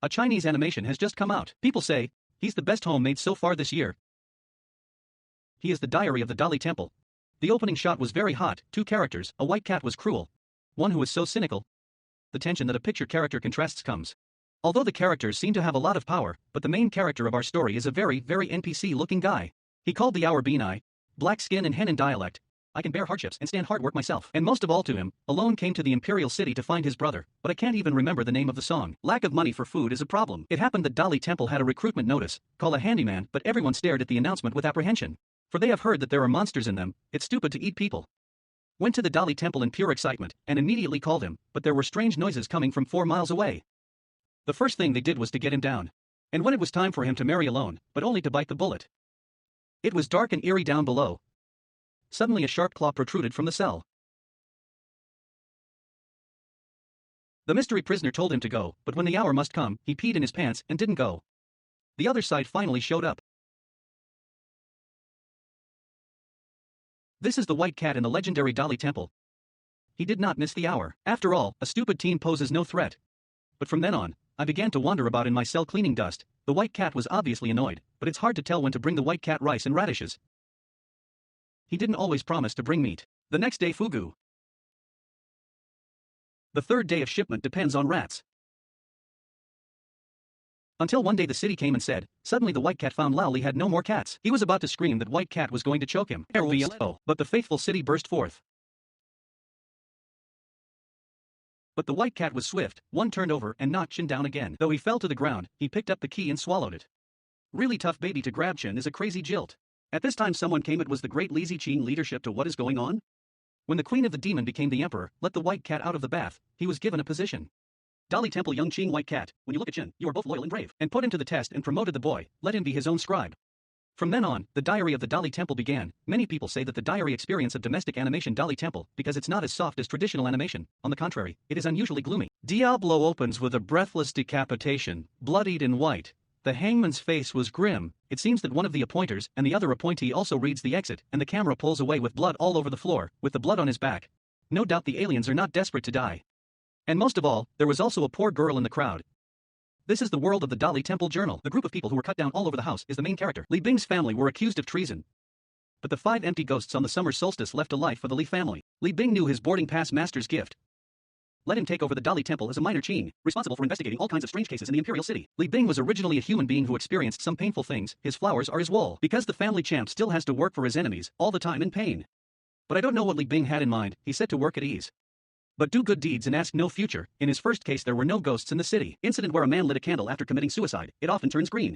A Chinese animation has just come out. People say, he's the best home made so far this year. He is the diary of the Dali Temple. The opening shot was very hot, 2 characters, a white cat was cruel. One who is so cynical. The tension that a picture character contrasts comes. Although the characters seem to have a lot of power, but the main character of our story is a very NPC-looking guy. He called the hour Bzhan, black skin and Henan dialect. I can bear hardships and stand hard work myself. And most of all to him, alone came to the imperial city to find his brother, but I can't even remember the name of the song. Lack of money for food is a problem. It happened that Dali Temple had a recruitment notice, call a handyman, but everyone stared at the announcement with apprehension. For they have heard that there are monsters in them, it's stupid to eat people. Went to the Dali Temple in pure excitement, and immediately called him, but there were strange noises coming from 4 miles away. The first thing they did was to get him down. And when it was time for him to marry alone, but only to bite the bullet. It was dark and eerie down below. Suddenly a sharp claw protruded from the cell. The mystery prisoner told him to go, but when the hour must come, he peed in his pants and didn't go. The other side finally showed up. This is the white cat in the legendary Dali Temple. He did not miss the hour. After all, a stupid teen poses no threat. But from then on, I began to wander about in my cell cleaning dust. The white cat was obviously annoyed, but it's hard to tell when to bring the white cat rice and radishes. He didn't always promise to bring meat. The next day fugu. The third day of shipment depends on rats. Until one day the city came and said, suddenly the white cat found Lao Li had no more cats. He was about to scream that white cat was going to choke him. But the faithful city burst forth. But the white cat was swift, one turned over and knocked Chin down again. Though he fell to the ground, he picked up the key and swallowed it. Really tough baby to grab. Chin is a crazy jilt. At this time someone came. It was the great Li Ziqing leadership to what is going on? When the queen of the demon became the emperor, let the white cat out of the bath, he was given a position. Dali Temple young Qing white cat, when you look at Chin, you are both loyal and brave, and put him to the test and promoted the boy, let him be his own scribe. From then on, the diary of the Dali Temple began. Many people say that the diary experience of domestic animation Dali Temple, because it's not as soft as traditional animation, on the contrary, it is unusually gloomy. Diablo opens with a breathless decapitation, bloodied in white. The hangman's face was grim. It seems that one of the appointers and the other appointee also reads the exit, and the camera pulls away with blood all over the floor, with the blood on his back. No doubt the aliens are not desperate to die. And most of all, there was also a poor girl in the crowd. This is the world of the Dali Temple Journal. The group of people who were cut down all over the house is the main character. Li Bing's family were accused of treason. But the 5 empty ghosts on the summer solstice left a life for the Li family. Li Bing knew his boarding pass master's gift. Let him take over the Dali Temple as a minor Qing, responsible for investigating all kinds of strange cases in the imperial city. Li Bing was originally a human being who experienced some painful things. His flowers are his wool. Because the family champ still has to work for his enemies, all the time in pain. But I don't know what Li Bing had in mind. He set to work at ease. But do good deeds and ask no future. In his first case there were no ghosts in the city. Incident where a man lit a candle after committing suicide. It often turns green.